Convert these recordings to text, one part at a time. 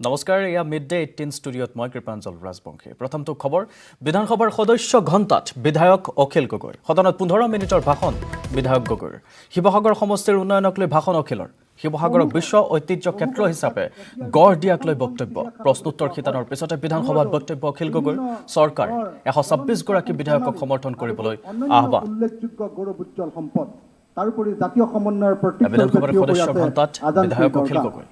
নমস্কাৰ ইয়া mid day 18 ষ্টুডিঅ'ত মই কৃপাঞ্জল ৰাজবংশী প্ৰথমটো খবৰ বিধানসভাৰ সদস্য ঘণ্টাত বিধায়ক অখিল গগৈ সদনত 15 মিনিটৰ ভাষণ বিধায়ক গগৈৰ শিৱসাগৰ সমষ্টিৰ উন্নয়নক লৈ ভাষণ অখিলৰ শিৱসাগৰক বিশ্ব ঐতিহ্য ক্ষেত্ৰ হিচাপে গঢ় দিয়াক লৈ বক্তব্য প্ৰশ্নোত্তৰ খিতানৰ পিছতে বিধানসভাত বক্তব্য অখিল গগৈৰ চৰকাৰ 126 গৰাকী বিধায়কক সমৰ্থন কৰিবলৈ আহ্বান উল্লেখযোগ্য গৌৰৱোজ্জ্বল সম্পদ তাৰোপৰি জাতীয় সমন্বয়ৰ প্ৰতীক বিধানসভাৰ সদস্য ঘণ্টাত বিধায়ক অখিল গগৈ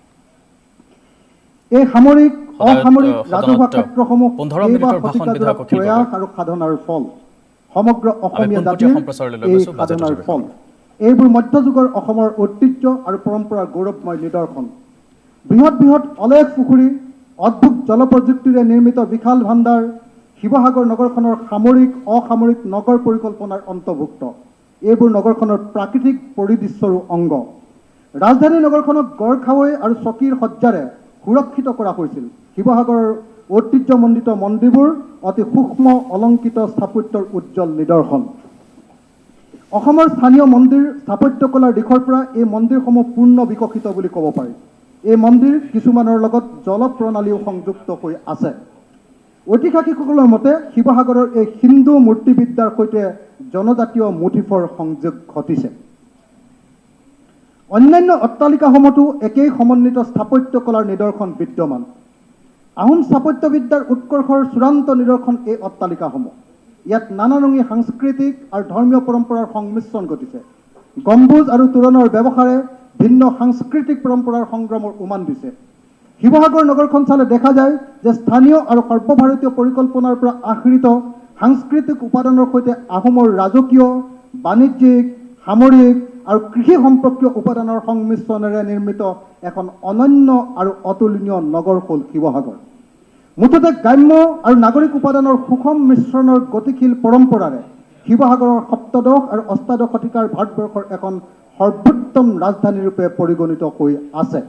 এই সামৰিক অসামৰিক ৰাজহুৱা ক্ষেত্ৰসমূহ 15 মিনিটৰ ভাষণ বিধায়ক অখিল গগৈ আৰু সাধনাৰ ফল সমগ্ৰ অসমীয়া জাতিৰ সাধনাৰ ফল এইবোৰ মধ্যযুগৰ অসমৰ ঐতিহ্য আৰু পৰম্পৰাৰ গৌৰৱময় নিদৰ্শন বৃহৎ বৃহৎ অলেখ পুখুৰী অদ্ভুত জলপ্ৰযুক্তিৰে নিৰ্মিত বিশাল ভাণ্ডাৰ শিৱসাগৰ নগৰখনৰ সামৰিক অসামৰিক নগৰ পৰিকল্পনাৰ অন্তৰ্ভুক্ত এইবোৰ নগৰখনৰ প্ৰাকৃতিক পৰিদৃশ্যৰো অংগ ৰাজধানী নগৰখনক গড়খাৱৈ আৰু চকীৰ সজ্জাৰে সুৰক্ষিত কৰা হৈছিল শিৱসাগৰৰ ঐতিহ্যমণ্ডিত মন্দিৰবোৰ অতি সূক্ষ্ম অলংকৃত স্থাপত্যৰ উজ্জ্বল নিদৰ্শন অসমৰ স্থানীয় মন্দিৰ স্থাপত্যকলাৰ দিশৰ পৰা এই মন্দিৰসমূহ পূৰ্ণ বিকশিত বুলি ক'ব পাৰি এই মন্দিৰ কিছুমানৰ লগত জলপ্ৰণালীও সংযুক্ত হৈ আছে ঐতিহাসিকসকলৰ মতে শিৱসাগৰৰ এই হিন্দু মূৰ্তিবিদ্যাৰ সৈতে জনজাতীয় মোটিফৰ সংযোগ ঘটিছে অন্যান্য অট্টালিকাসমূহতো একেই সমন্বিত স্থাপত্যকলাৰ নিদৰ্শন বিদ্যমান আহোম স্থাপত্যবিদ্যাৰ উৎকৰ্ষৰ চূড়ান্ত নিদৰ্শন এই অট্টালিকাসমূহ ইয়াত নানাৰঙী সাংস্কৃতিক আৰু ধৰ্মীয় পৰম্পৰাৰ সংমিশ্ৰণ ঘটিছে গম্বুজ আৰু তোৰণৰ ব্যৱহাৰে ভিন্ন সাংস্কৃতিক পৰম্পৰাৰ সংগ্ৰামৰ উমান দিছে শিৱসাগৰ নগৰখন চালে দেখা যায় যে স্থানীয় আৰু সৰ্বভাৰতীয় পৰিকল্পনাৰ পৰা আহৃত সাংস্কৃতিক উপাদানৰ সৈতে আহোমৰ ৰাজকীয় বাণিজ্যিক সামৰিক আৰু কৃষি সম্পৰ্কীয় উপাদানৰ সংমিশ্ৰণেৰে নিৰ্মিত এখন অনন্য আৰু অতুলনীয় নগৰ হ'ল শিৱসাগৰ মুঠতে গ্ৰাম্য আৰু নাগৰিক উপাদানৰ সুষম মিশ্ৰণৰ গতিশীল পৰম্পৰাৰে শিৱসাগৰৰ সপ্তদশ আৰু অষ্টাদশ শতিকাৰ ভাৰতবৰ্ষৰ এখন সৰ্বোত্তম ৰাজধানী ৰূপে পৰিগণিত হৈ আছে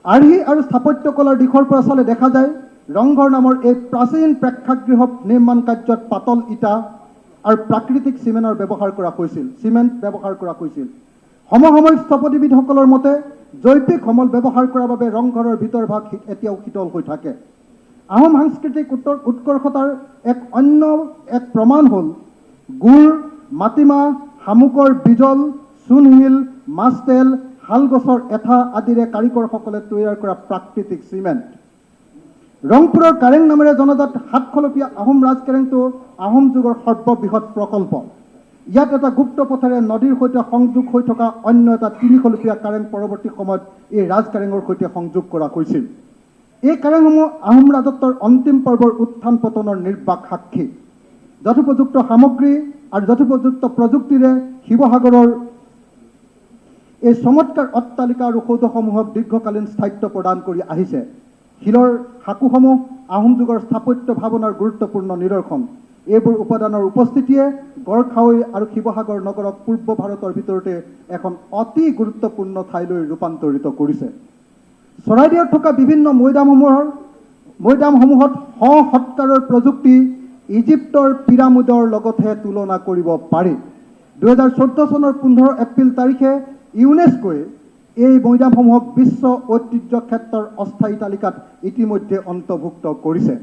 আৰ্হি আৰু স্থাপত্যকলাৰ দিশৰ পৰা চালে দেখা যায় ৰংঘৰ নামৰ এই প্ৰাচীন প্ৰেক্ষাগৃহ নিৰ্মাণ কাৰ্যত পাতল ইটা আৰু প্ৰাকৃতিক চিমেণ্টৰ ব্যৱহাৰ কৰা হৈছিল সমসাময়িক স্থপতিবিদসকলৰ মতে জৈৱিক সমল ব্যৱহাৰ কৰাৰ বাবে ৰংঘৰৰ ভিতৰ ভাগ এতিয়াও শীতল হৈ থাকে আহোম সাংস্কৃতিক উৎকৰ্ষতাৰ অন্য এক প্ৰমাণ হ'ল গুড় মাটিমাহ শামুকৰ বিজল চূণশিল মাছতেল শালগছৰ এঠা আদিৰে কাৰিকৰসকলে তৈয়াৰ কৰা প্ৰাকৃতিক চিমেণ্ট ৰংপুৰৰ কাৰেং নামেৰে জনাজাত সাতখলপীয়া আহোম ৰাজকাৰেংটো আহোম যুগৰ সৰ্ববৃহৎ প্ৰকল্প ইয়াত এটা গুপ্ত পথেৰে নদীৰ সৈতে সংযোগ হৈ থকা অন্য এটা তিনিখলপীয়া কাৰেং পৰৱৰ্তী সময়ত এই ৰাজকাৰেঙৰ সৈতে সংযোগ কৰা হৈছিল এই কাৰেংসমূহ আহোম ৰাজত্বৰ অন্তিম পৰ্বৰ উত্থান পতনৰ নিৰ্বাক সাক্ষী যথোপযুক্ত সামগ্ৰী আৰু যথোপযুক্ত প্ৰযুক্তিৰে শিৱসাগৰৰ এই চমৎকাৰ অট্টালিকা আৰু সৌধসমূহক দীৰ্ঘকালীন স্থায়িত্ব প্ৰদান কৰি আহিছে শিলৰ সাঁকোসমূহ আহোম যুগৰ স্থাপত্য ভাৱনাৰ গুৰুত্বপূৰ্ণ নিদৰ্শন এইবোৰ উপাদানৰ উপস্থিতিয়ে গড়খাৱৈ আৰু শিৱসাগৰ নগৰক পূৰ্ব ভাৰতৰ ভিতৰতে এখন অতি গুৰুত্বপূৰ্ণ ঠাইলৈ ৰূপান্তৰিত কৰিছে চৰাইদেউত থকা বিভিন্ন মৈদামসমূহত সৎকাৰৰ প্ৰযুক্তি ইজিপ্তৰ পিৰামিডৰ লগতহে তুলনা কৰিব পাৰি 2014 চনৰ 15 এপ্ৰিল তাৰিখে ইউনেস্কোৱে এই মৈদামসমূহক বিশ্ব ঐতিহ্য ক্ষেত্ৰৰ অস্থায়ী তালিকাত ইতিমধ্যে অন্তৰ্ভুক্ত কৰিছে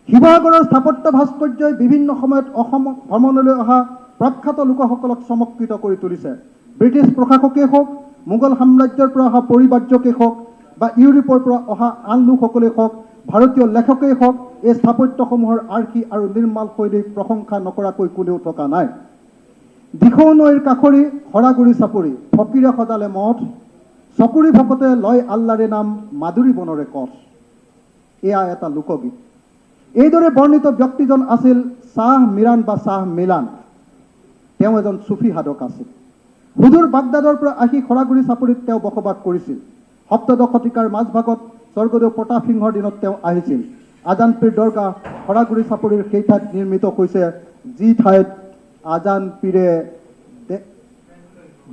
শিৱসাগৰৰ স্থাপত্য ভাস্কৰ্যই বিভিন্ন সময়ত অসম ভ্ৰমণলৈ অহা প্ৰখ্যাত লোকসকলক চমৎকৃত কৰি তুলিছে ব্ৰিটিছ প্ৰশাসকেই হওক মোগল সাম্ৰাজ্যৰ পৰা অহা পৰিব্ৰাজকেই হওক বা ইউৰোপৰ পৰা অহা আন লোকসকলেই হওক ভাৰতীয় লেখকেই হওক এই স্থাপত্যসমূহৰ আৰ্হি আৰু নিৰ্মাণ শৈলীক প্ৰশংসা নকৰাকৈ কোনেও থকা নাই দিখৌ নৈৰ কাষৰী হৰাগুৰি চাপৰি ফকীৰে সজালে মঠ চকুৰি ভকতে লয় আল্লাৰে নাম মাধুৰী বনৰে কঠ এয়া এটা লোকগীত এইদৰে বৰ্ণিত ব্যক্তিজন আছিল শ্বাহ মিৰাণ বা শ্বাহ মিলান তেওঁ এজন চুফী সাধক আছিল সুদূৰ বাগদাদৰ পৰা আহি হৰাগুৰি চাপৰিত তেওঁ বসবাস কৰিছিল সপ্তদশ শতিকাৰ মাজভাগত স্বৰ্গদেউ প্ৰতাপ সিংহৰ দিনত তেওঁ আহিছিল আজানপীৰ দৰগাহ হৰাগুৰি চাপৰিৰ সেই ঠাইত নিৰ্মিত হৈছে যি ঠাইত আজান পীৰে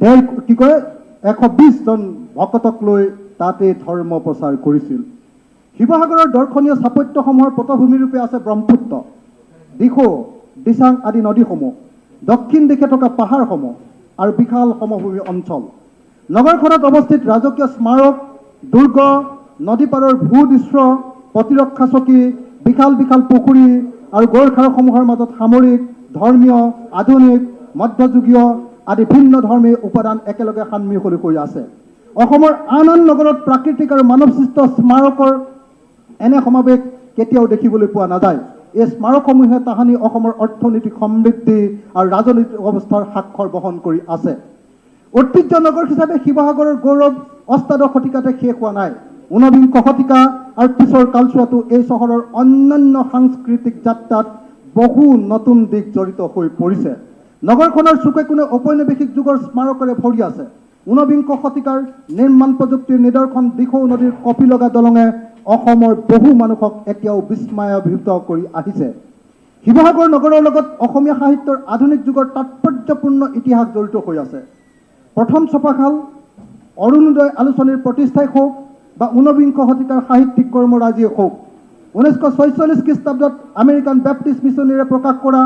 120 জন ভকতক লৈ তাতে ধৰ্ম প্ৰচাৰ কৰিছিল শিৱসাগৰৰ দৰ্শনীয় স্থাপত্যসমূহৰ পটভূমিৰূপে আছে ব্ৰহ্মপুত্ৰ দিখৌ দিচাং আদি নদীসমূহ দক্ষিণ দিশে থকা পাহাৰসমূহ আৰু বিশাল সমভূমি অঞ্চল নগৰখনত অৱস্থিত ৰাজকীয় স্মাৰক দুৰ্গ নদী পাৰৰ ভূদৃশ্য, প্ৰতিৰক্ষা চকী, বিশাল বিশাল পুখুৰী আৰু গড়খাৰসমূহৰ মাজত সামৰিক, ধৰ্মীয়, আধুনিক, মধ্যযুগীয় আদি ভিন্ন ধৰ্মী উপাদান একেলগে সানমিহলি হৈ আছে। অসমৰ আন আন নগৰত প্ৰাকৃতিক আৰু মানৱসৃষ্ট স্মাৰকৰ এনে সমাৱেশ কেতিয়াও দেখিবলৈ পোৱা নাযায়। এই স্মাৰকসমূহে তাহানি অসমৰ অৰ্থনৈতিক সমৃদ্ধি আৰু ৰাজনৈতিক অৱস্থাৰ স্বাক্ষৰ বহন কৰি আছে। ঐতিহ্য নগৰ হিচাপে শিৱসাগৰৰ গৌৰৱ অষ্টাদশ শতিকাতে শেষ হোৱা নাই। ঊনবিংশ শতিকা আৰু পিছৰ কালছোৱাতো এই চহৰৰ অন্যান্য সাংস্কৃতিক যাত্ৰাত বহু নতুন দিশ জড়িত হৈ পৰিছে। নগৰখনৰ চুকে কোণে ঔপনিৱেশিক যুগৰ স্মাৰকেৰে ভৰি আছে। ঊনবিংশ শতিকাৰ নিৰ্মাণ প্ৰযুক্তিৰ নিদৰ্শন দিখৌ নদীৰ কপি লগা দলঙে অসমৰ বহু মানুহক এতিয়াও বিস্ময়াভিভূত কৰি আহিছে। শিৱসাগৰ নগৰৰ লগত অসমীয়া সাহিত্যৰ আধুনিক যুগৰ তাৎপৰ্যপূৰ্ণ ইতিহাস জড়িত হৈ আছে। প্ৰথম ছপাশাল অৰুণোদয় আলোচনীৰ প্ৰতিষ্ঠাই হওক বা ঊনবিংশ শতিকাৰ সাহিত্যিক কৰ্মৰাজিয়ে হওক, 1946 খ্ৰীষ্টাব্দত আমেৰিকান বেপ্টিষ্ট মিছনেৰে প্ৰকাশ কৰা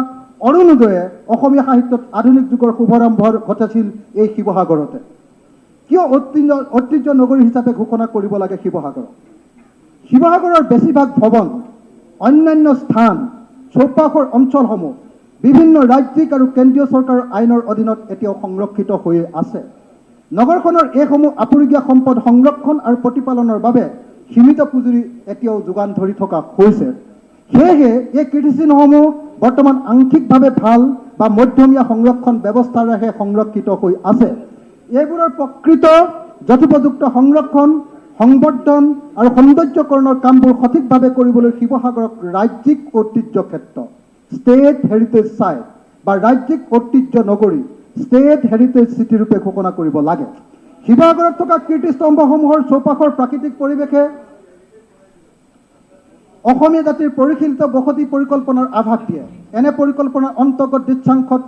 অৰুণোদয়ে অসমীয়া সাহিত্যত আধুনিক যুগৰ শুভাৰম্ভ ঘটাইছিল এই শিৱসাগৰতে। কিয় ঐতিহ্য নগৰী হিচাপে ঘোষণা কৰিব লাগে শিৱসাগৰক? শিৱসাগৰৰ বেছিভাগ ভৱন, অন্যান্য স্থান, চৌপাশৰ অঞ্চলসমূহ বিভিন্ন ৰাজ্যিক আৰু কেন্দ্ৰীয় চৰকাৰৰ আইনৰ অধীনত এতিয়াও সংৰক্ষিত হৈ আছে। নগৰখনৰ এইসমূহ আপুৰুগীয়া সম্পদ সংৰক্ষণ আৰু প্ৰতিপালনৰ বাবে সীমিত পুঁজি এতিয়াও যোগান ধৰি থকা হৈছে। সেয়েহে এই কীৰ্তিচিহ্নসমূহ বৰ্তমান আংশিকভাৱে ভাল বা মধ্যমীয়া সংৰক্ষণ ব্যৱস্থাৰেহে সংৰক্ষিত হৈ আছে। এইবোৰৰ প্ৰকৃত যথোপযুক্ত সংৰক্ষণ, সংবৰ্ধন আৰু সৌন্দৰ্যকৰণৰ কামবোৰ সঠিকভাৱে কৰিবলৈ শিৱসাগৰক ৰাজ্যিক ঐতিহ্য ক্ষেত্ৰ ষ্টেট হেৰিটেজ চাইট বা ৰাজ্যিক ঐতিহ্য নগৰী ষ্টেট হেৰিটেজ চিটি ৰূপে ঘোষণা কৰিব লাগে। শিৱসাগৰত থকা কীৰ্তিস্তম্ভসমূহৰ চৌপাশৰ প্ৰাকৃতিক পৰিৱেশে অসমীয়া জাতিৰ পৰিশীলিত বসতি পৰিকল্পনাৰ আভাস দিয়ে। এনে পৰিকল্পনাৰ অন্তৰ্গত দৃশ্যাংশত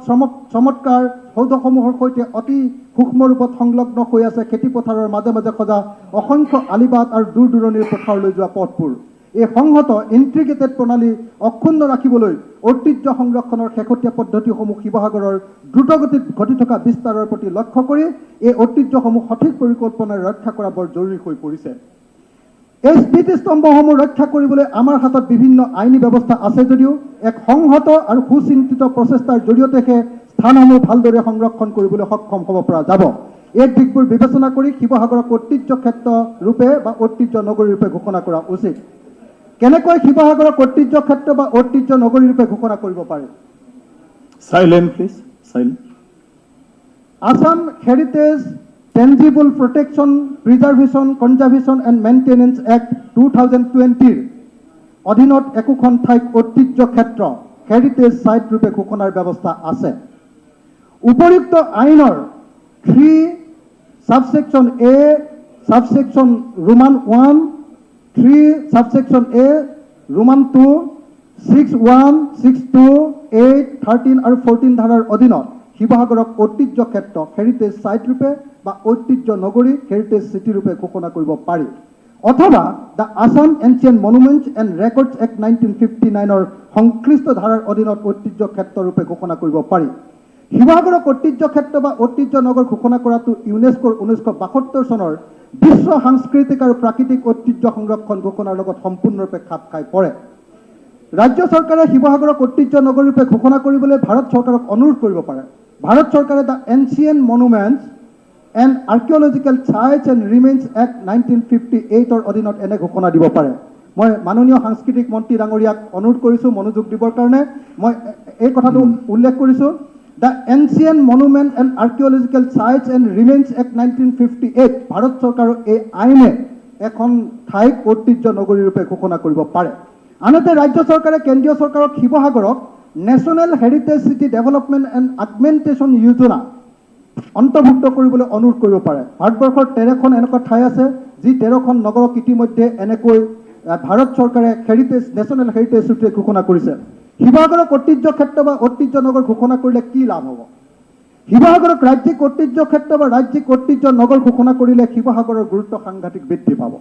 চমৎকাৰ সৌধসমূহৰ সৈতে অতি সূক্ষ্ম ৰূপত সংলগ্ন হৈ আছে খেতিপথাৰৰ মাজে মাজে সজা অসংখ্য আলিবাট আৰু দূৰ দূৰণিৰ পথাৰলৈ যোৱা পথবোৰ। এই সংহত ইণ্টিগ্ৰেটেড প্ৰণালী অক্ষুণ্ণ ৰাখিবলৈ ঐতিহ্য সংৰক্ষণৰ শেহতীয়া পদ্ধতিসমূহ শিৱসাগৰৰ দ্ৰুতগতিত ঘটি থকা বিস্তাৰৰ প্ৰতি লক্ষ্য কৰি এই ঐতিহ্যসমূহ সঠিক পৰিকল্পনাৰে ৰক্ষা কৰা বৰ জৰুৰী হৈ পৰিছে। এই স্মৃতিস্তম্ভসমূহ ৰক্ষা কৰিবলৈ আমাৰ হাতত বিভিন্ন আইনী ব্যৱস্থা আছে যদিও এক সংহত আৰু সুচিন্তিত প্ৰচেষ্টাৰ জৰিয়তেহে স্থানসমূহ ভালদৰে সংৰক্ষণ কৰিবলৈ সক্ষম হ'ব পৰা যাব। এই দিশবোৰ বিবেচনা কৰি শিৱসাগৰক ঐতিহ্য ক্ষেত্ৰ ৰূপে বা ঐতিহ্য নগৰী ৰূপে ঘোষণা কৰা উচিত। কেনেকৈ শিৱসাগৰক ঐতিহ্য ক্ষেত্ৰ বা ঐতিহ্য নগৰী ৰূপে ঘোষণা কৰিব পাৰি? Silent, please. Silent. Assam Heritage Tangible Protection, Preservation, Conservation and Maintenance Act 2020 অধীনত একোখন ঠাইক ঐতিহ্য ক্ষেত্ৰ হেৰিটেজ সাইট ৰূপে ঘোষণাৰ ব্যৱস্থা আছে। উপযুক্ত আইনৰ 3 subsection A, subsection Roman 1, 3 subsection A, Roman 2, 6(1), 6(2), 8, 13 আৰু 14 ধাৰাৰ অধীনত শিৱসাগৰক ঐতিহ্য ক্ষেত্ৰ হেৰিটেজ সাইট ৰূপে বা ঐতিহ্য নগৰী হেৰিটেজ চিটি ৰূপে ঘোষণা কৰিব পাৰি। অথবা the Assam ancient monuments and records act 1959ৰ সংশ্লিষ্ট ধাৰাৰ অধীনত ঐতিহ্য ক্ষেত্ৰ ৰূপে ঘোষণা কৰিব পাৰি। শিৱসাগৰক ঐতিহ্য ক্ষেত্ৰ বা ঐতিহ্য নগৰ ঘোষণা কৰাটো ইউনেস্কোৰ 1972 চনৰ বিশ্ব সাংস্কৃতিক আৰু প্ৰাকৃতিক ঐতিহ্য সংৰক্ষণ ঘোষণাৰ লগত সম্পূৰ্ণৰূপে খাপ খাই পৰে। ৰাজ্য চৰকাৰে শিৱসাগৰক ঐতিহ্য নগৰ ৰূপে ঘোষণা কৰিবলৈ ভাৰত চৰকাৰক অনুৰোধ কৰিব পাৰে। ভাৰত চৰকাৰে the ancient monuments and archaeological sites and remains act 1958ৰ অধীনত এনে ঘোষণা দিব পাৰে। মই মাননীয় সাংস্কৃতিক মন্ত্ৰী ডাঙৰীয়াক অনুৰোধ কৰিছোঁ মনোযোগ দিবৰ কাৰণে। মই এই কথাটো উল্লেখ কৰিছোঁ, the ancient monument and archaeological sites and remains act 1958 Bharat চৰকাৰৰ এই আইনে এখন ঠাইক ঐতিহ্য নগৰী ৰূপে ঘোষণা কৰিব পাৰে। আনহাতে ৰাজ্য চৰকাৰে কেন্দ্ৰীয় চৰকাৰক শিৱসাগৰক national heritage city development and augmentation যোজনা অন্তৰ্ভুক্ত কৰিবলৈ অনুৰোধ কৰিব পাৰে। ভাৰতবৰ্ষৰ 13খন এনেকুৱা ঠাই আছে যি 13খন নগৰক ইতিমধ্যে এনেকৈ ভাৰত চৰকাৰে হেৰিটেজ নেশ্যনেল হেৰিটেজ চিটি ঘোষণা কৰিছে। শিৱসাগৰক ঐতিহ্য ক্ষেত্ৰ বা ঐতিহ্য নগৰ ঘোষণা কৰিলে কি লাভ হ'ব? শিৱসাগৰক ৰাজ্যিক ঐতিহ্য ক্ষেত্ৰ বা ৰাজ্যিক ঐতিহ্য নগৰ ঘোষণা কৰিলে শিৱসাগৰৰ গুৰুত্ব সাংঘাতিক বৃদ্ধি পাব।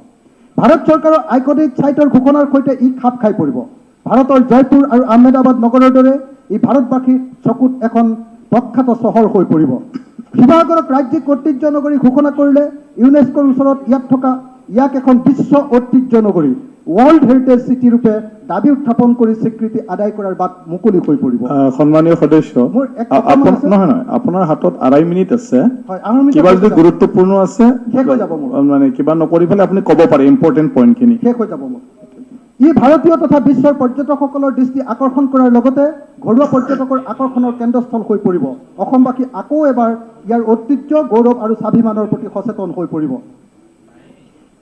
ভাৰত চৰকাৰৰ আইকনিক চাইটৰ ঘোষণাৰ সৈতে ই খাপ খাই পৰিব। ভাৰতৰ জয়পুৰ আৰু আহমেদাবাদ নগৰৰ দৰে ই ভাৰতবাসীৰ চকুত এখন প্ৰখ্যাত চহৰ হৈ পৰিব। শিৱসাগৰক ৰাজ্যিক ঐতিহ্য নগৰী ঘোষণা কৰিলে ইউনেস্কোৰ ওচৰত ইয়াত থকা ইয়াক এখন বিশ্ব ঐতিহ্য নগৰী ৱৰ্ল্ড হেৰিটেজ চিটি ৰূপে দাবী উত্থাপন কৰি স্বীকৃতি আদায় কৰাৰ বাট মুকলি হৈ পৰিব। সন্মানীয় সদস্য, মোৰ এক কথা আছে। নহয় আপোনাৰ হাতত 2.5 মিনিট আছে। হয়, 2.5 মিনিট কিবা যদি গুৰুত্বপূৰ্ণ আছে শেষ হৈ যাব মোৰ। মানে কিবা নকৰি পেলাই আপুনি ক'ব পাৰে ইম্পৰ্টেণ্ট পইণ্টখিনি। শেষ হৈ যাব মোৰ। ই ভাৰতীয় তথা বিশ্বৰ পৰ্যটকসকলৰ দৃষ্টি আকৰ্ষণ কৰাৰ লগতে ঘৰুৱা পৰ্যটকৰ আকৰ্ষণৰ কেন্দ্ৰস্থল হৈ পৰিব। অসমবাসী আকৌ এবাৰ ইয়াৰ ঐতিহ্য, গৌৰৱ আৰু স্বাভিমানৰ প্ৰতি সচেতন হৈ পৰিব।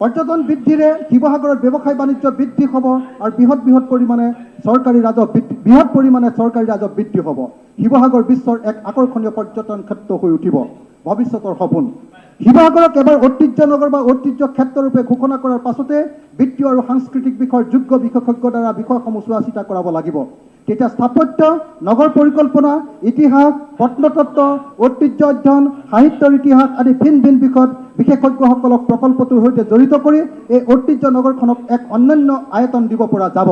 পৰ্যটন বৃদ্ধিৰে শিৱসাগৰত ব্যৱসায় বাণিজ্য বৃদ্ধি হ'ব আৰু বৃহৎ পৰিমাণে চৰকাৰী ৰাজহ বৃদ্ধি হ'ব। শিৱসাগৰ বিশ্বৰ এক আকৰ্ষণীয় পৰ্যটন ক্ষেত্ৰ হৈ উঠিব। ভৱিষ্যতৰ সপোন শিৱসাগৰক এবাৰ ঐতিহ্য নগৰ বা ঐতিহ্য ক্ষেত্ৰৰূপে ঘোষণা কৰাৰ পাছতে বিত্তীয় আৰু সাংস্কৃতিক বিষয়ৰ যোগ্য বিশেষজ্ঞৰ দ্বাৰা বিষয়সমূহ চোৱা চিতা কৰাব লাগিব। তেতিয়া স্থাপত্য, নগৰ পৰিকল্পনা, ইতিহাস, প্ৰত্নতত্ত্ব, ঐতিহ্য অধ্যয়ন, সাহিত্যৰ ইতিহাস আদি ভিন ভিন বিষয়ত বিশেষজ্ঞসকলক প্ৰকল্পটোৰ সৈতে জড়িত কৰি এই ঐতিহ্য নগৰখনক এক অন্যান্য আয়তন দিব পৰা যাব।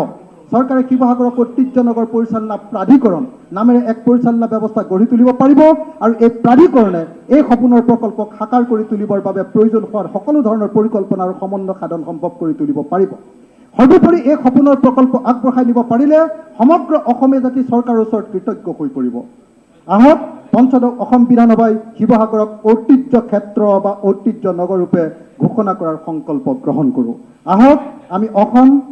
চৰকাৰে শিৱসাগৰক ঐতিহ্য নগৰ পৰিচালনা প্ৰাধিকৰণ নামেৰে এক পৰিচালনা ব্যৱস্থা গঢ়ি তুলিব পাৰিব আৰু এই প্ৰাধিকৰণে এই সপোনৰ প্ৰকল্পক সাকাৰ কৰি তুলিবৰ বাবে প্ৰয়োজন হোৱাৰ সকলো ধৰণৰ পৰিকল্পনা আৰু সমন্বয় সাধন সম্ভৱ কৰি তুলিব পাৰিব। সৰ্বোপৰি এই সপোনৰ প্ৰকল্প আগবঢ়াই নিব পাৰিলে সমগ্ৰ অসমীয়া জাতি চৰকাৰৰ ওচৰত কৃতজ্ঞ হৈ পৰিব। আহক পঞ্চদশ অসম বিধানসভাই শিৱসাগৰক ঐতিহ্য ক্ষেত্ৰ বা ঐতিহ্য নগৰৰূপে ঘোষণা কৰাৰ সংকল্প গ্ৰহণ কৰোঁ। আহক আমি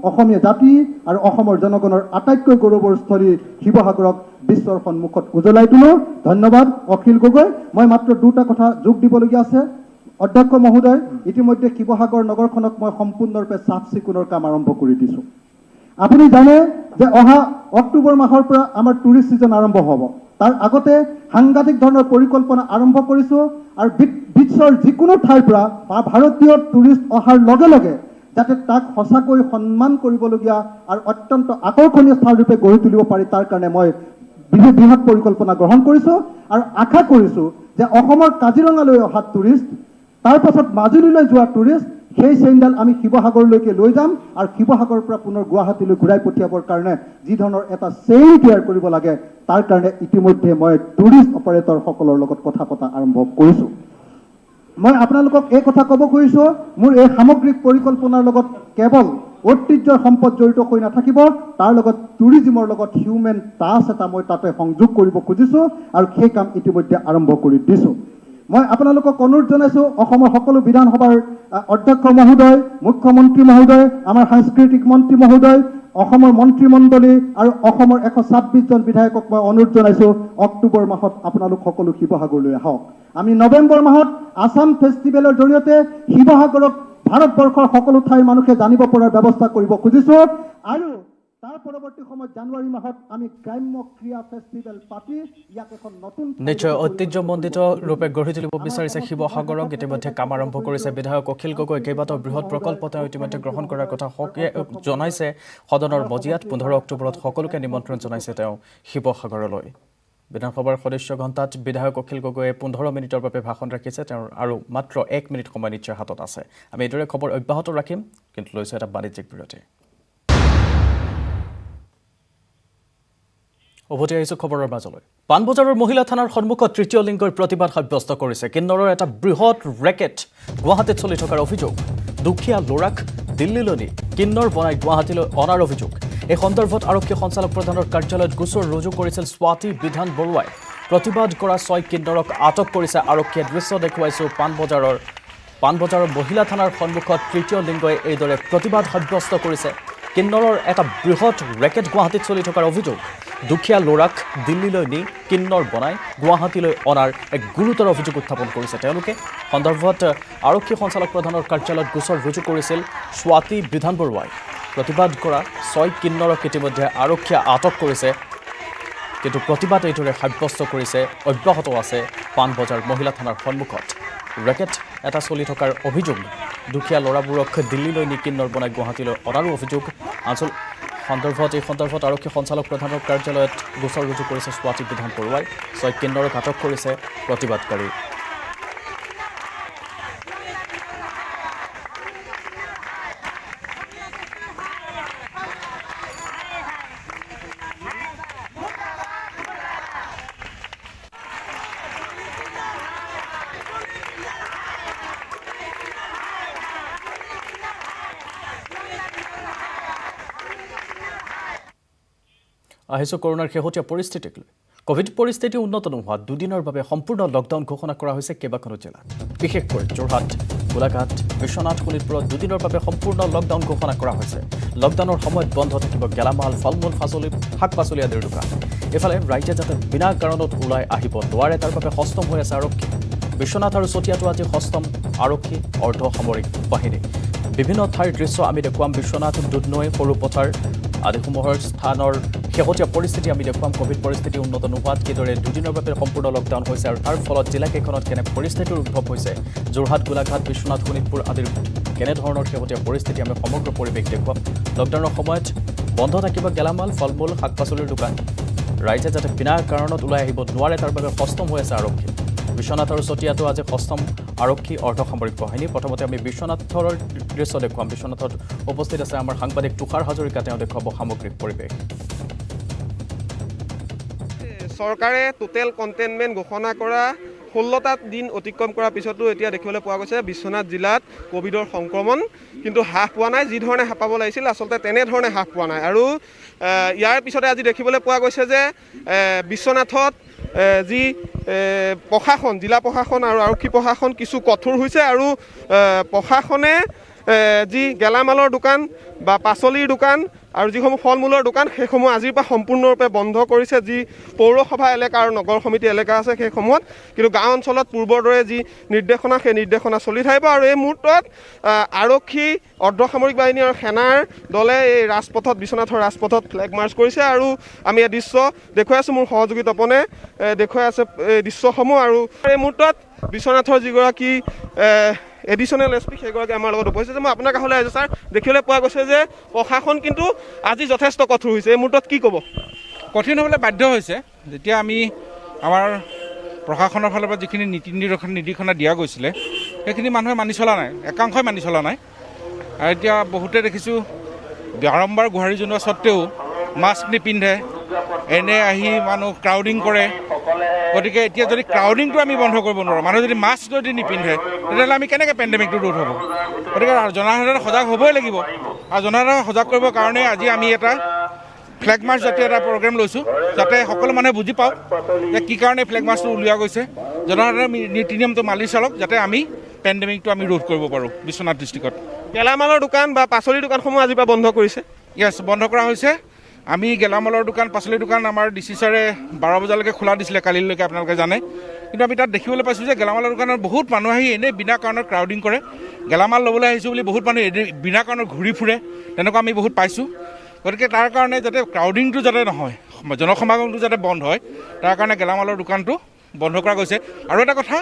অসমীয়া জাতি আৰু অসমৰ জনগণৰ আটাইতকৈ গৌৰৱৰ স্থলী শিৱসাগৰক বিশ্বৰ সন্মুখত উজ্বলাই তোলোঁ। ধন্যবাদ অখিল গগৈ। মই মাত্ৰ দুটা কথা যোগ দিবলগীয়া আছে। অধ্যক্ষ মহোদয়, ইতিমধ্যে শিৱসাগৰ নগৰখনক মই সম্পূৰ্ণৰূপে চাফ চিকুণৰ কাম আৰম্ভ কৰি দিছোঁ। আপুনি জানে যে অহা অক্টোবৰ মাহৰ পৰা আমাৰ টুৰিষ্ট ছিজন আৰম্ভ হ'ব। তাৰ আগতে সাংঘাতিক ধৰণৰ পৰিকল্পনা আৰম্ভ কৰিছোঁ আৰু বিশ্বৰ যিকোনো ঠাইৰ পৰা ভাৰতীয় টুৰিষ্ট অহাৰ লগে লগে যাতে তাক সঁচাকৈ সন্মান কৰিবলগীয়া আৰু অত্যন্ত আকৰ্ষণীয় স্থানৰূপে গঢ়ি তুলিব পাৰি, তাৰ কাৰণে মই বৃহৎ পৰিকল্পনা গ্ৰহণ কৰিছোঁ আৰু আশা কৰিছোঁ যে অসমৰ কাজিৰঙালৈ অহা টুৰিষ্ট, তাৰ পাছত মাজুলীলৈ যোৱা টুৰিষ্ট, সেই চেইনডাল আমি শিৱসাগৰলৈকে লৈ যাম আৰু শিৱসাগৰৰ পৰা পুনৰ গুৱাহাটীলৈ ঘূৰাই পঠিয়াবৰ কাৰণে যি ধৰণৰ এটা চেইন তৈয়াৰ কৰিব লাগে, তাৰ কাৰণে ইতিমধ্যে মই টুৰিষ্ট অপাৰেটৰসকলৰ লগত কথা পতা আৰম্ভ কৰিছোঁ। মই আপোনালোকক এই কথা ক'ব খুজিছোঁ, মোৰ এই সামগ্ৰিক পৰিকল্পনাৰ লগত কেৱল ঐতিহ্যৰ সম্পদ জড়িত হৈ নাথাকিব, তাৰ লগত টুৰিজিমৰ লগত হিউমেন টাচ এটা মই তাতে সংযোগ কৰিব খুজিছোঁ আৰু সেই কাম ইতিমধ্যে আৰম্ভ কৰি দিছোঁ। মই আপোনালোকক অনুৰোধ জনাইছোঁ, অসমৰ সকলো বিধানসভাৰ অধ্যক্ষ মহোদয়, মুখ্যমন্ত্ৰী মহোদয়, আমাৰ সাংস্কৃতিক মন্ত্ৰী মহোদয়, অসমৰ মন্ত্ৰীমণ্ডলী আৰু অসমৰ 126 জন বিধায়কক মই অনুৰোধ জনাইছোঁ, অক্টোবৰ মাহত আপোনালোক সকলো শিৱসাগৰলৈ আহক। আমি নৱেম্বৰ মাহত আছাম ফেষ্টিভেলৰ জৰিয়তে শিৱসাগৰক ভাৰতবৰ্ষৰ সকলো ঠাইৰ মানুহে জানিব পৰাৰ ব্যৱস্থা কৰিব খুজিছোঁ আৰু তাৰ পৰৱৰ্তী সময়ত জানুৱাৰী মাহত আমি গ্ৰাম্য ক্ৰীড়া ফেষ্টিভেল পাতি ইয়াক এখন নতুন নিশ্চয় ঐতিহ্যমণ্ডিত ৰূপে গঢ়ি তুলিব বিচাৰিছে শিৱসাগৰক। ইতিমধ্যে কাম আৰম্ভ কৰিছে বিধায়ক অখিল গগৈ। কেইবাটাও বৃহৎ প্ৰকল্প তেওঁ ইতিমধ্যে গ্ৰহণ কৰাৰ কথা জনাইছে সদনৰ মজিয়াত। 15 অক্টোবৰত সকলোকে নিমন্ত্ৰণ জনাইছে তেওঁ শিৱসাগৰলৈ। বিধানসভাৰ সদস্য ঘণ্টাত বিধায়ক অখিল গগৈয়ে 15 মিনিটৰ বাবে ভাষণ ৰাখিছে। তেওঁৰ আৰু মাত্ৰ 1 মিনিট সময় নিশ্চয় হাতত আছে। আমি এইদৰে খবৰ অব্যাহত ৰাখিম, কিন্তু লৈছোঁ এটা বাণিজ্যিক বিৰতি। উভতি আহিছোঁ খবৰৰ মাজলৈ। পাণবজাৰৰ মহিলা থানাৰ সন্মুখত তৃতীয় লিংগৰ প্ৰতিবাদ সাব্যস্ত কৰিছে কিন্নৰৰ এটা বৃহৎ ৰেকেট। গুৱাহাটীত চলি থকাৰ অভিযোগ, দুখীয়া ল'ৰাক দিল্লীলৈ নি কিন্নৰ বনাই গুৱাহাটীলৈ অনাৰ অভিযোগ। এই সন্দৰ্ভত আৰক্ষী সঞ্চালক প্ৰধানৰ কাৰ্যালয়ত গোচৰ ৰুজু কৰিছিল স্বাতী বিধান বৰুৱাই। প্ৰতিবাদ কৰা 6 কিন্নৰক আটক কৰিছে আৰক্ষীয়ে। দৃশ্য দেখুৱাইছোঁ পাণবজাৰৰ মহিলা থানাৰ সন্মুখত তৃতীয় লিংগই এইদৰে প্ৰতিবাদ সাব্যস্ত কৰিছে। কিন্নৰৰ এটা বৃহৎ ৰেকেট গুৱাহাটীত চলি থকাৰ অভিযোগ, দুখীয়া ল'ৰাক দিল্লীলৈ নি কিন্নৰ বনাই গুৱাহাটীলৈ অনাৰ এক গুৰুতৰ অভিযোগ উত্থাপন কৰিছে তেওঁলোকে। সন্দৰ্ভত আৰক্ষী সঞ্চালক প্ৰধানৰ কাৰ্যালয়ত গোচৰ ৰুজু কৰিছিল স্বাতী বিধান বৰুৱাই। প্ৰতিবাদ কৰা 6 কিন্নৰক ইতিমধ্যে আৰক্ষীয়ে আটক কৰিছে, কিন্তু প্ৰতিবাদ এইদৰে সাব্যস্ত কৰিছে অব্যাহত আছে পাণবজাৰ মহিলা থানাৰ সন্মুখত। ৰেকেট এটা চলি থকাৰ অভিযোগ, দুখীয়া ল'ৰাবোৰক দিল্লীলৈ নি কিন্নৰ বনাই গুৱাহাটীলৈ অনাৰো অভিযোগ। এই সন্দৰ্ভত আৰক্ষী সঞ্চালক প্ৰধানৰ কাৰ্যালয়ত গোচৰ ৰুজু কৰিছে স্বাতী বিধান বৰুৱাই। 6 কিন্নৰক আটক কৰিছে প্ৰতিবাদকাৰী। আহিছোঁ কৰোনাৰ শেহতীয়া পৰিস্থিতিক লৈ কোভিড পৰিস্থিতি উন্নত নোহোৱাত দুদিনৰ বাবে সম্পূৰ্ণ লকডাউন ঘোষণা কৰা হৈছে কেইবাখনো জিলাত বিশেষকৈ যোৰহাট গোলাঘাট বিশ্বনাথ শোণিতপুৰত দুদিনৰ বাবে সম্পূৰ্ণ লকডাউন ঘোষণা কৰা হৈছে লকডাউনৰ সময়ত বন্ধ থাকিব গেলামাল ফল-মূল শাক পাচলি আদিৰ দোকান এফালে ৰাইজে যাতে বিনা কাৰণত ওলাই আহিব নোৱাৰে তাৰ বাবে সষ্টম হৈ আছে আৰক্ষী বিশ্বনাথ আৰু চতিয়াতো আজি সষ্টম আৰক্ষী অৰ্ধ সামৰিক বাহিনী বিভিন্ন ঠাইৰ দৃশ্য আমি দেখুৱাম বিশ্বনাথ দুধনৈ সৰুপথাৰ আদিসমূহৰ স্থানৰ শেহতীয়া পৰিস্থিতি আমি দেখুৱাম কোভিড পৰিস্থিতি উন্নত নোহোৱাত কিদৰে দুদিনৰ বাবে সম্পূৰ্ণ লকডাউন হৈছে আৰু তাৰ ফলত জিলাকেইখনত কেনে পৰিস্থিতিৰ উদ্ভৱ হৈছে যোৰহাট গোলাঘাট বিশ্বনাথ শোণিতপুৰ আদিৰ কেনেধৰণৰ শেহতীয়া পৰিস্থিতি আমি সমগ্ৰ পৰিৱেশ দেখুৱাম লকডাউনৰ সময়ত বন্ধ থাকিব গেলামাল ফল-মূল শাক পাচলিৰ দোকান ৰাইজে যাতে বিনা কাৰণত ওলাই আহিব নোৱাৰে তাৰ বাবে সষ্টম হৈ আছে আৰক্ষী বিশ্বনাথ আৰু চতিয়াতো আজি সষ্টম আৰক্ষী অৰ্ধ সামৰিক বাহিনী প্ৰথমতে আমি বিশ্বনাথৰ দৃশ্য দেখুৱাম বিশ্বনাথত উপস্থিত আছে আমাৰ সাংবাদিক তুষাৰ হাজৰিকা তেওঁ দেখুৱাব সামগ্ৰিক পৰিৱেশ চৰকাৰে টোটেল কণ্টেইনমেণ্ট ঘোষণা কৰা 16টা দিন অতিক্ৰম কৰাৰ পিছতো এতিয়া দেখিবলৈ পোৱা গৈছে বিশ্বনাথ জিলাত কোভিডৰ সংক্ৰমণ কিন্তু হ্ৰাস পোৱা নাই যি ধৰণে হ্ৰাস পাব লাগিছিল আচলতে তেনেধৰণে হ্ৰাস পোৱা নাই আৰু ইয়াৰ পিছতে আজি দেখিবলৈ পোৱা গৈছে যে বিশ্বনাথত যি প্ৰশাসন জিলা প্ৰশাসন আৰু আৰক্ষী প্ৰশাসন কিছু কঠোৰ হৈছে আৰু প্ৰশাসনে যি গেলামালৰ দোকান বা পাচলিৰ দোকান আৰু যিসমূহ ফল মূলৰ দোকান সেইসমূহ আজিৰ পৰা সম্পূৰ্ণৰূপে বন্ধ কৰিছে যি পৌৰসভা এলেকা আৰু নগৰ সমিতি এলেকা আছে সেইসমূহত কিন্তু গাঁও অঞ্চলত পূৰ্বৰ দৰে যি নিৰ্দেশনা সেই নিৰ্দেশনা চলি থাকিব আৰু এই মুহূৰ্তত আৰক্ষী অৰ্ধসামৰিক বাহিনী আৰু সেনাৰ দলে এই ৰাজপথত বিশ্বনাথৰ ৰাজপথত ফ্লেগ মাৰ্চ কৰিছে আৰু আমি এই দৃশ্য দেখুৱাই আছোঁ মোৰ সহযোগী তপনে দেখুৱাই আছে এই দৃশ্যসমূহ আৰু এই মুহূৰ্তত বিশ্বনাথৰ যিগৰাকী এডিশ্যনেল এছ পি সেইগৰাকী আমাৰ লগত উপস্থিত আছে মই আপোনাৰ কাষলৈ আহিছোঁ ছাৰ দেখিবলৈ পোৱা গৈছে যে প্ৰশাসন কিন্তু আজি যথেষ্ট কঠোৰ হৈছে এই মুহূৰ্তত কি ক'ব কঠিন হ'বলৈ বাধ্য হৈছে যেতিয়া আমি আমাৰ প্ৰশাসনৰ ফালৰ পৰা যিখিনি নীতি নিৰ্দেশনা দিয়া গৈছিলে সেইখিনি মানুহে মানি চলা নাই একাংশই মানি চলা নাই আৰু এতিয়া বহুতে দেখিছোঁ বাৰম্বাৰ গুহাৰি জনোৱা স্বত্তেও মাস্ক নিপিন্ধে এনে আহি মানুহ ক্ৰাউডিং কৰে গতিকে এতিয়া যদি ক্ৰাউডিংটো আমি বন্ধ কৰিব নোৱাৰোঁ মানুহ যদি মাস্ক যদি নিপিন্ধে তেতিয়াহ'লে আমি কেনেকৈ পেণ্ডেমিকটো ৰোধ হ'ব গতিকে জনসাধাৰণ সজাগ হ'বই লাগিব আৰু জনসাধাৰণ সজাগ কৰিবৰ কাৰণে আজি আমি এটা ফ্লেগ মাৰ্চ জাতীয় এটা প্ৰগ্ৰেম লৈছোঁ যাতে সকলো মানুহে বুজি পাওক যে কি কাৰণে ফ্লেগ মাৰ্চটো উলিওৱা গৈছে জনসাধাৰণৰ নীতি নিয়মটো মানি চলক যাতে আমি পেণ্ডেমিকটো আমি ৰোধ কৰিব পাৰোঁ বিশ্বনাথ ডিষ্ট্ৰিক্টত গেলামালৰ দোকান বা পাচলিৰ দোকানসমূহ আজিৰ পৰা বন্ধ কৰিছে য়েছ বন্ধ কৰা হৈছে আমি গেলামালৰ দোকান পাচলিৰ দোকান আমাৰ ডিচি ছাৰে 12 বজালৈকে খোলা দিছিলে কালিলৈকে আপোনালোকে জানে কিন্তু আমি তাত দেখিবলৈ পাইছোঁ যে গেলামালৰ দোকানত বহুত মানুহ আহি এনেই বিনা কাৰণত ক্ৰাউডিং কৰে গেলামাল ল'বলৈ আহিছোঁ বুলি বহুত মানুহ বিনা কাৰণত ঘূৰি ফুৰে তেনেকুৱা আমি বহুত পাইছোঁ গতিকে তাৰ কাৰণে যাতে ক্ৰাউডিংটো যাতে নহয় জনসমাগমটো যাতে বন্ধ হয় তাৰ কাৰণে গেলামালৰ দোকানটো বন্ধ কৰা গৈছে আৰু এটা কথা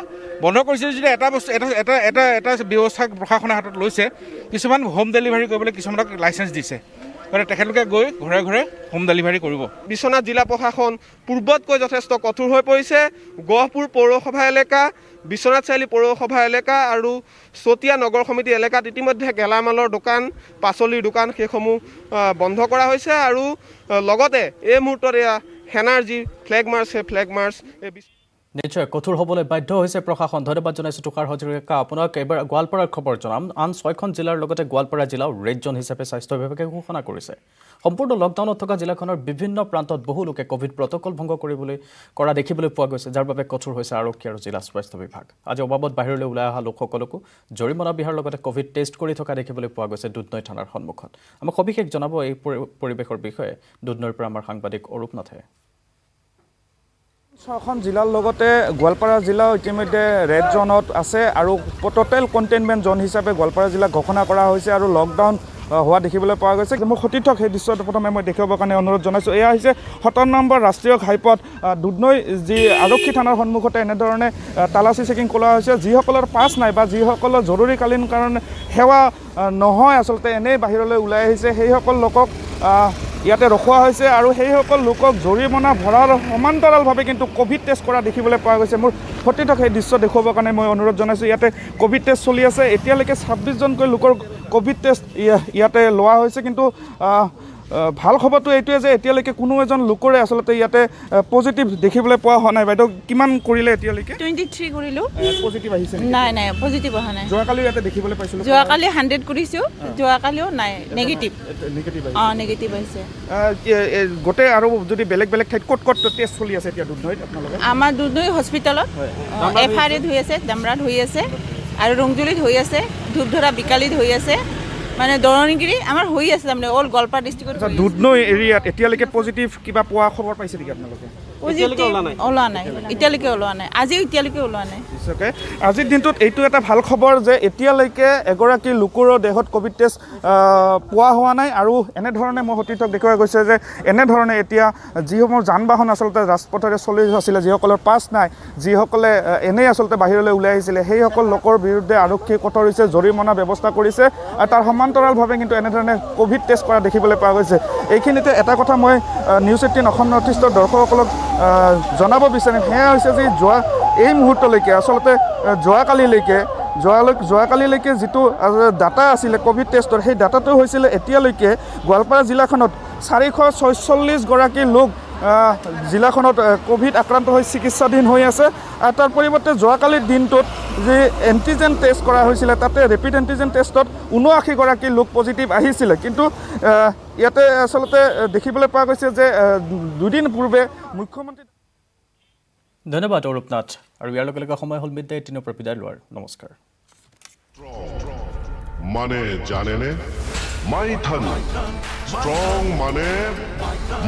বন্ধ কৰিছে যদি এটা বস্তু এটা ব্যৱস্থা প্ৰশাসনে হাতত লৈছে কিছুমান হোম ডেলিভাৰী কৰিবলৈ কিছুমানক লাইচেঞ্চ দিছে গতিকে তেখেতলোকে গৈ ঘৰে ঘৰে হোম ডেলিভাৰী কৰিব বিশ্বনাথ জিলা প্ৰশাসন পূৰ্বতকৈ যথেষ্ট কঠোৰ হৈ পৰিছে গহপুৰ পৌৰসভা এলেকা বিশ্বনাথ চাৰিআলি পৌৰসভা এলেকা আৰু চতিয়া নগৰ সমিতি এলেকাত ইতিমধ্যে গেলামালৰ দোকান পাচলিৰ দোকান সেইসমূহ বন্ধ কৰা হৈছে আৰু লগতে এই মুহূৰ্তত এয়া সেনাৰ যি ফ্লেগ মাৰ্চ সেই ফ্লেগ মাৰ্চ নিশ্চয় কঠোৰ হ'বলৈ বাধ্য হৈছে প্ৰশাসন ধন্যবাদ জনাইছোঁ তুষাৰ হাজৰিকা আপোনাক এবাৰ গোৱালপাৰাৰ খবৰ জনাম আন 6খন জিলাৰ লগতে গোৱালপাৰা জিলাও ৰেড জ'ন হিচাপে স্বাস্থ্য বিভাগে ঘোষণা কৰিছে সম্পূৰ্ণ লকডাউনত থকা জিলাখনৰ বিভিন্ন প্ৰান্তত বহু লোকে কোভিড প্ৰট'কল ভংগ কৰা দেখিবলৈ পোৱা গৈছে যাৰ বাবে কঠোৰ হৈছে আৰক্ষী আৰু জিলা স্বাস্থ্য বিভাগ আজি অবাবত বাহিৰলৈ ওলাই অহা লোকসকলকো জৰিমনা বিহাৰ লগতে কোভিড টেষ্ট কৰি থকা দেখিবলৈ পোৱা গৈছে দুধনৈ থানাৰ সন্মুখত আমাক সবিশেষ জনাব এই পৰিৱেশৰ বিষয়ে দুধনৈৰ পৰা আমাৰ সাংবাদিক অৰূপ নাথে 6খন জিলাৰ লগতে গোৱালপাৰা জিলাও ইতিমধ্যে ৰেড জ'নত আছে আৰু টোটেল কণ্টেইনমেণ্ট জ'ন হিচাপে গোৱালপাৰা জিলা ঘোষণা কৰা হৈছে আৰু লকডাউন হোৱা দেখিবলৈ পোৱা গৈছে মোৰ সতীৰ্থক সেই দৃশ্যটো প্ৰথমে মই দেখাবৰ কাৰণে অনুৰোধ জনাইছোঁ এয়া হৈছে 17 নম্বৰ ৰাষ্ট্ৰীয় ঘাইপথ দুধনৈ যি আৰক্ষী থানাৰ সন্মুখতে এনেধৰণে তালাচী চেকিং কৰা হৈছে যিসকলৰ পাছ নাই বা যিসকলৰ জৰুৰীকালীন কাৰণে সেৱা নহয় আচলতে এনেই বাহিৰলৈ ওলাই আহিছে সেইসকল লোকক ইয়াতে ৰখোৱা হৈছে আৰু সেইসকল লোকক জৰিমনা ভৰাৰ সমান্তৰালভাৱে কিন্তু কোভিড টেষ্ট কৰা দেখিবলৈ পোৱা গৈছে মোৰ সতীৰ্থক সেই দৃশ্য দেখুৱাবৰ কাৰণে মই অনুৰোধ জনাইছোঁ ইয়াতে কোভিড টেষ্ট চলি আছে এতিয়ালৈকে 26জনকৈ লোকৰ কোভিড টেষ্ট ইয়াতে লোৱা হৈছে কিন্তু ভাল খবৰটো এইটোৱে যে এতিয়ালৈকে কোনো এজন লোকৰে আচলতে ইয়াতে পজিটিভ দেখিবলৈ পোৱা হোৱা নাই। বাইদেউ কিমান কৰিলে এতিয়ালৈকে? 23 কৰিলোঁ। পজিটিভ আহিছে? নাই নাই পজিটিভ অহা নাই। যোৱাকালিও ইয়াতে দেখিবলৈ পাইছিলোঁ। যোৱাকালি 100 কৰিছোঁ, যোৱাকালিও নাই নেগেটিভ। নেগেটিভ নেগেটিভ আহিছে। গোটেই আৰু যদি বেলেগ বেলেগ ঠাইত ক'ত ক'ত টেষ্ট চলি আছে এতিয়া দুধনৈত আপোনালোকে? আমাৰ দুধনৈ হস্পিটেলত FRAত হৈ আছে, ডামৰাত হৈ আছে আৰু ৰংজুলিত হৈ আছে, ধূপধৰা বিকালীত হৈ আছে, মানে দৰণিগিৰি আমাৰ হৈ আছে তাৰমানে অল গোৱালপাৰা ডিষ্ট্ৰিক্টত। দুধনৈ এৰিয়াত এতিয়ালৈকে পজিটিভ কিবা পোৱা খবৰ পাইছে নেকি আপোনালোকে? ওলোৱা নাই, এতিয়ালৈকে ওলোৱা নাই, আজিও এতিয়ালৈকে ওলোৱা নাই। আজিৰ দিনটোত এইটো এটা ভাল খবৰ যে এতিয়ালৈকে এগৰাকী লোকৰো দেহত ক'ভিড টেষ্ট পোৱা হোৱা নাই। আৰু এনেধৰণে মই সতীৰ্থক দেখুৱাই গৈছে যে এনেধৰণে এতিয়া যিসমূহ যান বাহন আচলতে ৰাজপথেৰে চলি আছিলে, যিসকলৰ পাছ নাই, যিসকলে এনেই আচলতে বাহিৰলৈ ওলাই আহিছিলে, সেইসকল লোকৰ বিৰুদ্ধে আৰক্ষীয়ে কঠোৰ হৈছে, জৰিমনা ব্যৱস্থা কৰিছে। আৰু তাৰ সমান্তৰালভাৱে কিন্তু এনেধৰণে ক'ভিড টেষ্ট কৰা দেখিবলৈ পোৱা গৈছে। এইখিনিতে এটা কথা মই নিউজ 18 অসম নৰ্থ ইষ্টৰ দৰ্শকসকলক জনাব বিচাৰিম, সেয়া হৈছে যে এই মুহূৰ্তলৈকে আচলতে যোৱাকালিলৈকে যিটো ডাটা আছিলে ক'ভিড টেষ্টৰ, সেই ডাটাটো হৈছিলে এতিয়ালৈকে গোৱালপাৰা জিলাখনত 446 গৰাকী লোক জিলাখনত ক'ভিড আক্ৰান্ত হৈ চিকিৎসাধীন হৈ আছে। আৰু তাৰ পৰিৱৰ্তে যোৱাকালিৰ দিনটোত যি এণ্টিজেন টেষ্ট কৰা হৈছিলে, তাতে ৰেপিড এণ্টিজেন টেষ্টত 79 গৰাকী লোক পজিটিভ আহিছিলে। কিন্তু ইয়াতে আচলতে দেখিবলৈ পোৱা গৈছে যে দুদিন পূৰ্বে মুখ্যমন্ত্ৰী। ধন্যবাদ অৰূপ নাথ। আৰু ইয়াৰ লগে লগে সময় হ'ল মিড ডে 18 পৰা বিদায় লোৱাৰ। নমস্কাৰ। মানে জানেনে মাইথন ষ্ট্ৰং মানে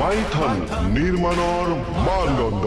মাইথন নিৰ্মাণৰ মানদণ্ড।